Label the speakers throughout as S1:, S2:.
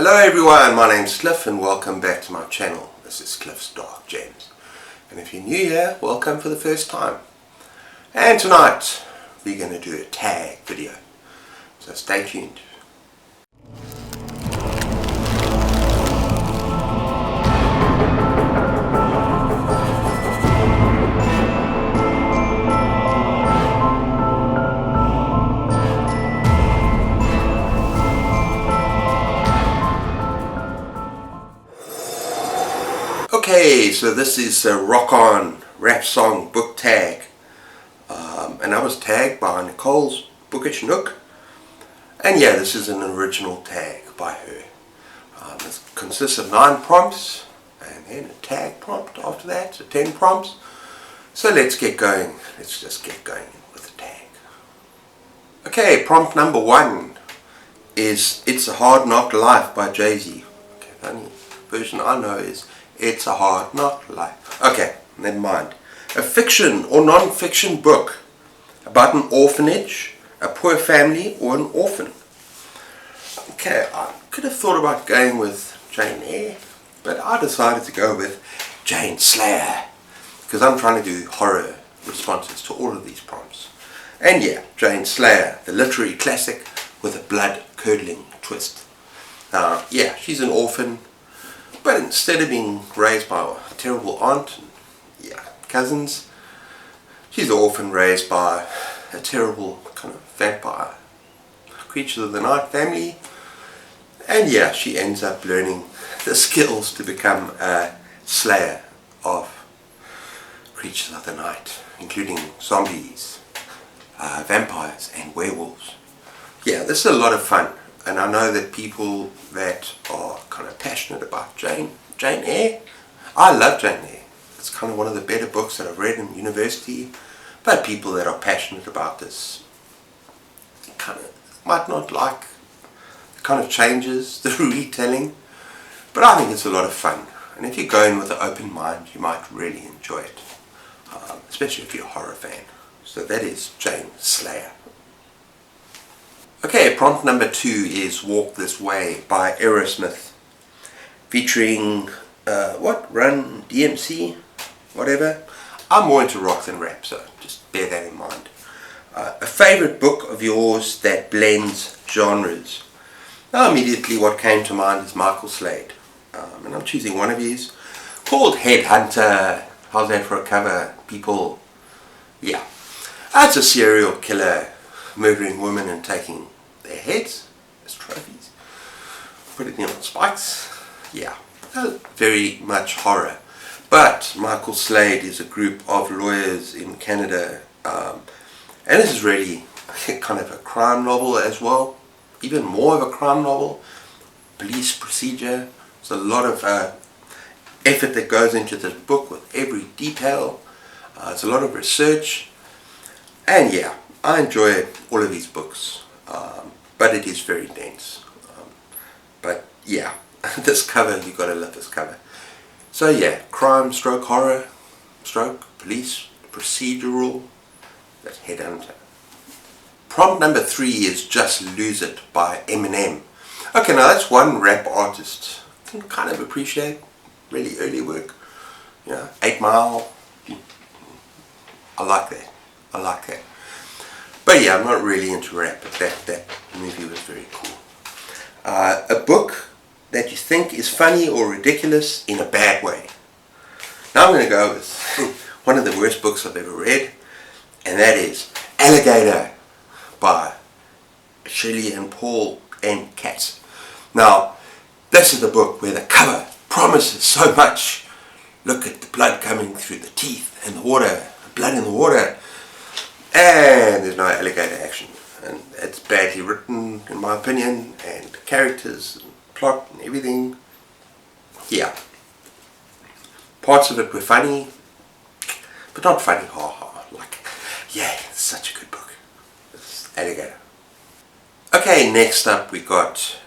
S1: Hello everyone, my name's Cliff and welcome back to my channel. This is Cliff's Dark Gems. And if you're new here, welcome for the first time. And tonight, we're going to do a tag video. So stay tuned. Okay, so this is a rock on rap song book tag, and I was tagged by Nicole's Bookish Nook, and yeah, this is an original tag by her. It consists of 9 prompts and then a tag prompt after that, so 10 prompts. So let's get going. Let's just get going with the tag. Okay, prompt number 1 is It's a Hard Knock Life by Jay-Z. Okay, the only version I know is It's a Hard Knock Life. Okay, never mind. A fiction or non-fiction book about an orphanage, a poor family, or an orphan. Okay, I could have thought about going with Jane Eyre, but I decided to go with Jane Slayer because I'm trying to do horror responses to all of these prompts. And yeah, Jane Slayer, the literary classic with a blood-curdling twist. Yeah, she's an orphan, but instead of being raised by a terrible aunt and cousins, she's an orphan raised by a terrible kind of vampire creature of the night family. And yeah, she ends up learning the skills to become a slayer of creatures of the night, including zombies, vampires and werewolves. Yeah, this is a lot of fun, and I know that people that are kind of passionate about Jane Eyre, I love Jane Eyre. It's kind of one of the better books that I've read in university, but people that are passionate about this kind of might not like the kind of changes, the retelling, but I think it's a lot of fun, and if you go in with an open mind, you might really enjoy it, especially if you're a horror fan. So that is Jane Slayer. Okay, prompt number 2 is Walk This Way by Aerosmith, featuring Run DMC, whatever. I'm more into rock than rap, so just bear that in mind. A favourite book of yours that blends genres. Now immediately what came to mind is Michael Slade, and I'm choosing one of his called Headhunter. How's that for a cover, people? Yeah, that's a serial killer murdering women and taking their heads as trophies, putting them on spikes. Yeah, very much horror. But Michael Slade is a group of lawyers in Canada, and this is really kind of a crime novel as well, even more of a crime novel, police procedure. There's a lot of effort that goes into this book with every detail. There's a lot of research, and yeah, I enjoy all of these books, but it is very dense. But yeah, this cover, you gotta love this cover. So yeah, crime stroke horror stroke police procedural, that's Headhunter. Prompt number 3 is Just Lose It by Eminem. Okay, now that's one rap artist I can kind of appreciate, really early work, 8 Mile, I like that. But yeah, I'm not really into rap, but that movie was very cool. A book that you think is funny or ridiculous in a bad way. Now I'm going to go with one of the worst books I've ever read, and that is Alligator by Shirley and Paul and Katz. Now, this is the book where the cover promises so much. Look at the blood coming through the teeth and the water, blood in the water, and there's no alligator action. And it's badly written, in my opinion, and the characters, and plot, and everything. Yeah. Parts of it were funny, but not funny, like, yeah, it's such a good book. It's Alligator. Okay, next up we got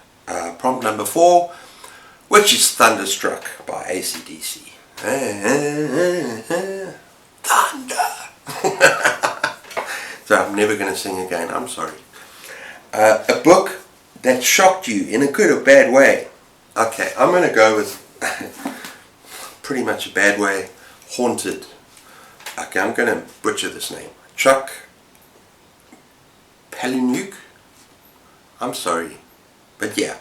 S1: prompt number 4, which is Thunderstruck by AC/DC. Thunder! So I'm never going to sing again, I'm sorry. A book that shocked you in a good or bad way. Okay, I'm going to go with pretty much a bad way, Haunted. Okay, I'm going to butcher this name. Chuck Palahniuk. I'm sorry, but yeah.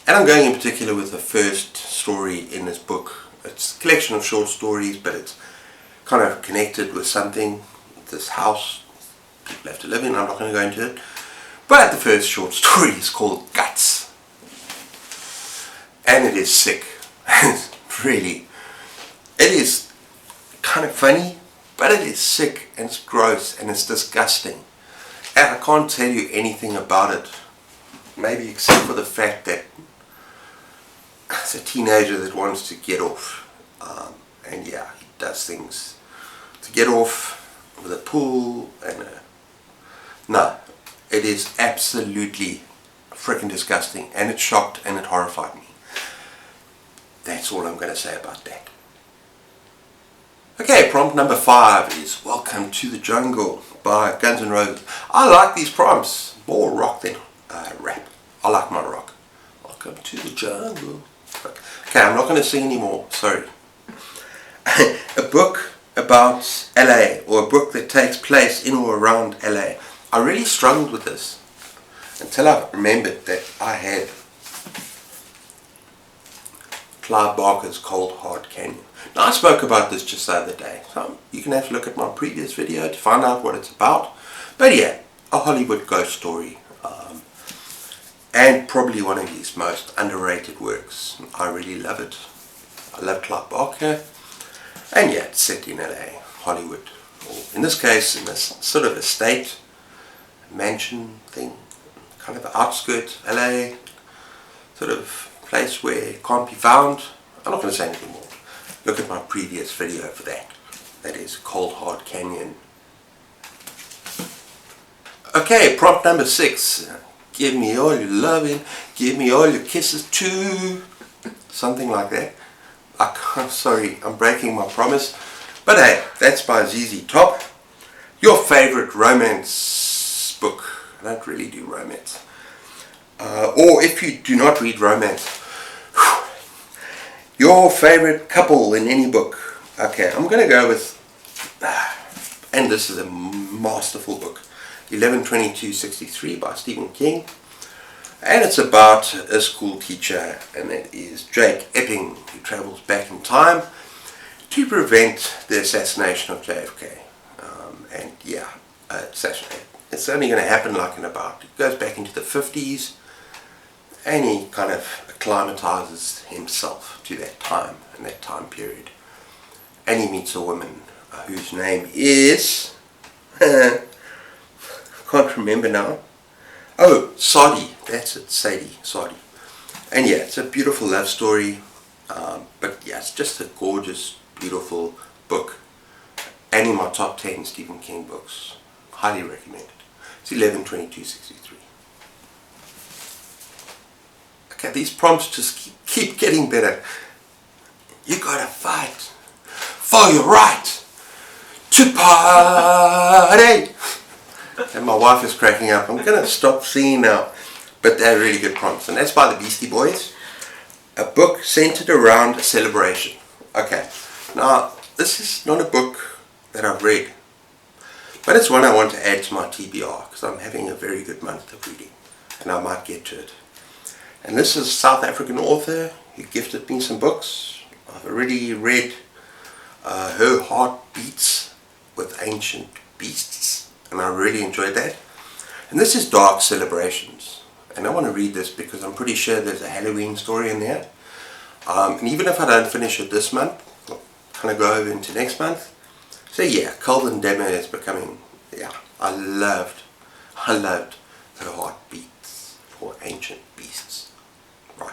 S1: And I'm going in particular with the first story in this book. It's a collection of short stories, but it's kind of connected with something. This house people have to live in, I'm not going to go into it. But the first short story is called Guts. And it is sick. Really. It is kind of funny, but it is sick and it's gross and it's disgusting. And I can't tell you anything about it. Maybe except for the fact that it's a teenager that wants to get off. And yeah, he does things to get off with a pool and a... No, it is absolutely freaking disgusting, and it shocked and it horrified me. That's all I'm going to say about that. Okay, prompt number 5 is Welcome to the Jungle by Guns N' Roses. I like these prompts. More rock than rap. I like my rock. Welcome to the jungle. Okay, I'm not going to sing anymore. Sorry. A book about LA, or a book that takes place in or around LA. I really struggled with this until I remembered that I had Clive Barker's Cold Hard Canyon. Now, I spoke about this just the other day, so you can have a look at my previous video to find out what it's about. But yeah, a Hollywood ghost story, and probably one of his most underrated works. I really love it. I love Clive Barker, and yeah, it's set in LA, Hollywood, or in this case in this sort of estate mansion thing, kind of outskirts LA, sort of place where it can't be found. I'm not going to say anything more. Look at my previous video for that. That is Cold Hard Canyon. Okay, prompt number 6. Give me all your loving, give me all your kisses too. Something like that. Sorry, I'm breaking my promise. But hey, that's by ZZ Top. Your favorite romance book. I don't really do romance. Or if you do not read romance, your favorite couple in any book. Okay, I'm going to go with, and this is a masterful book, 11/22/63 by Stephen King. And it's about a school teacher, and it is Jake Epping, who travels back in time to prevent the assassination of JFK. And yeah, it's only going to happen like in about, it goes back into the 50s, and he kind of acclimatizes himself to that time and that time period. And he meets a woman whose name is, I can't remember now. Oh, Sadie, that's it, Sadie. And yeah, it's a beautiful love story, but yeah, it's just a gorgeous, beautiful book, and in my top 10 Stephen King books. Highly recommend it. It's 11/22/63. Okay, these prompts just keep getting better. You gotta fight for your right to party. And my wife is cracking up. I'm going to stop singing now. But they're really good prompts. And that's by the Beastie Boys. A book centered around a celebration. Okay. Now, this is not a book that I've read. But it's one I want to add to my TBR. Because I'm having a very good month of reading. And I might get to it. And this is a South African author who gifted me some books. I've already read Her Heart Beats with Ancient Beasts. And I really enjoyed that. And this is Dark Celebrations. And I want to read this because I'm pretty sure there's a Halloween story in there. And even if I don't finish it this month, I'll kind of go over into next month. So yeah, Calvin Demmer is becoming, yeah, I loved Her Heart Beats for Ancient Beasts. Right.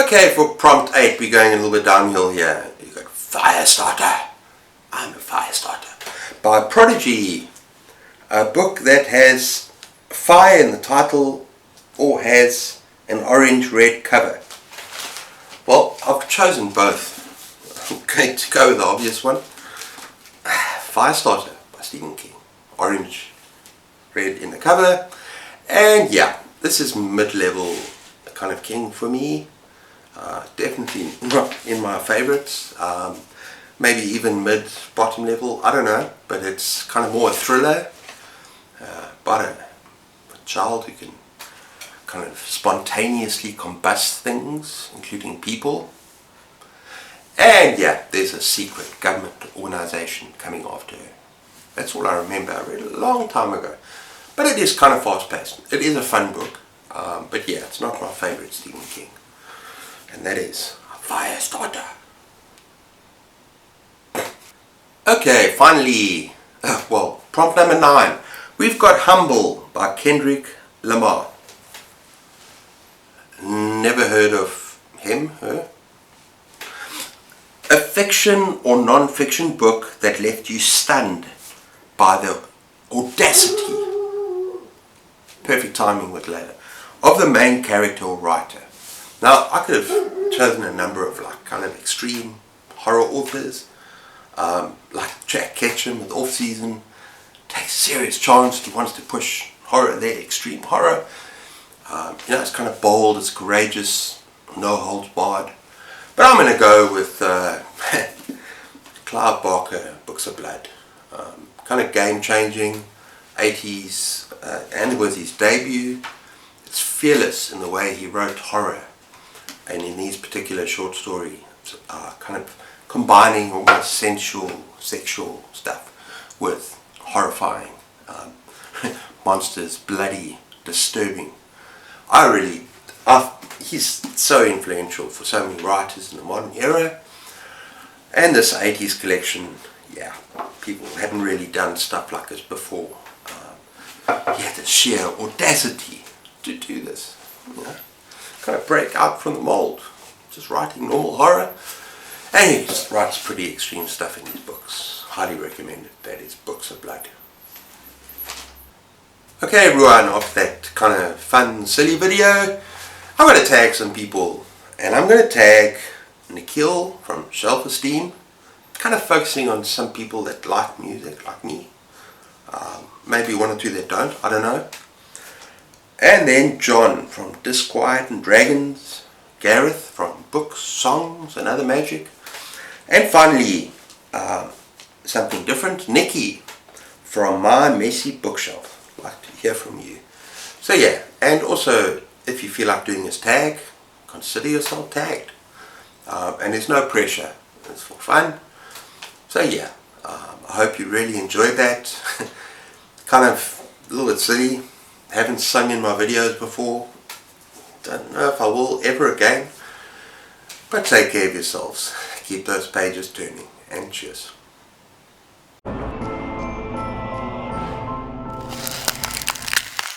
S1: Okay, for prompt 8, we're going a little bit downhill here. You've got Firestarter. I'm a Firestarter. By Prodigy, a book that has fire in the title or has an orange-red cover. Well, I've chosen both. I'm going to go with the obvious one. Firestarter by Stephen King. Orange-red in the cover. And yeah, this is mid-level kind of king for me. Definitely not in my favorites. Maybe even mid, bottom level, I don't know, but it's kind of more a thriller about a child who can kind of spontaneously combust things, including people. And yeah, there's a secret government organization coming after her. That's all I remember. I read it a long time ago. But it is kind of fast paced. It is a fun book. But yeah, it's not my favorite Stephen King. And that is Firestarter. Okay, finally, well, prompt number 9. We've got Humble by Kendrick Lamar. Never heard of him, her. A fiction or non-fiction book that left you stunned by the audacity, perfect timing with later, of the main character or writer. Now, I could have chosen a number of like kind of extreme horror authors, like Jack Ketchum with Off Season. Takes a serious chance. He wants to push horror there, extreme horror. You know, it's kind of bold, it's courageous, no holds barred. But I'm going to go with Clive Barker, Books of Blood. Kind of game-changing, 80s, and it was his debut. It's fearless in the way he wrote horror, and in these particular short stories, kind of combining almost sensual, sexual stuff with horrifying monsters, bloody, disturbing. He's so influential for so many writers in the modern era, and this 80s collection, yeah, people hadn't really done stuff like this before. He had the sheer audacity to do this, you know, kind of break out from the mold, just writing normal horror, and he just writes pretty extreme stuff in his books. Highly recommended. That is Books of Blood. Okay everyone, after that kind of fun, silly video, I'm going to tag some people, and I'm going to tag Nikhil from Self Esteem, kind of focusing on some people that like music like me, maybe one or two that don't, I don't know, and then John from Disquiet and Dragons, Gareth from Books, Songs and Other Magic, and finally something different, Nikki from My Messy Bookshelf. I'd like to hear from you. So yeah, and also if you feel like doing this tag, consider yourself tagged. And there's no pressure, it's for fun. So yeah, I hope you really enjoyed that. Kind of a little bit silly, haven't sung in my videos before, don't know if I will ever again, but take care of yourselves, keep those pages turning, and cheers.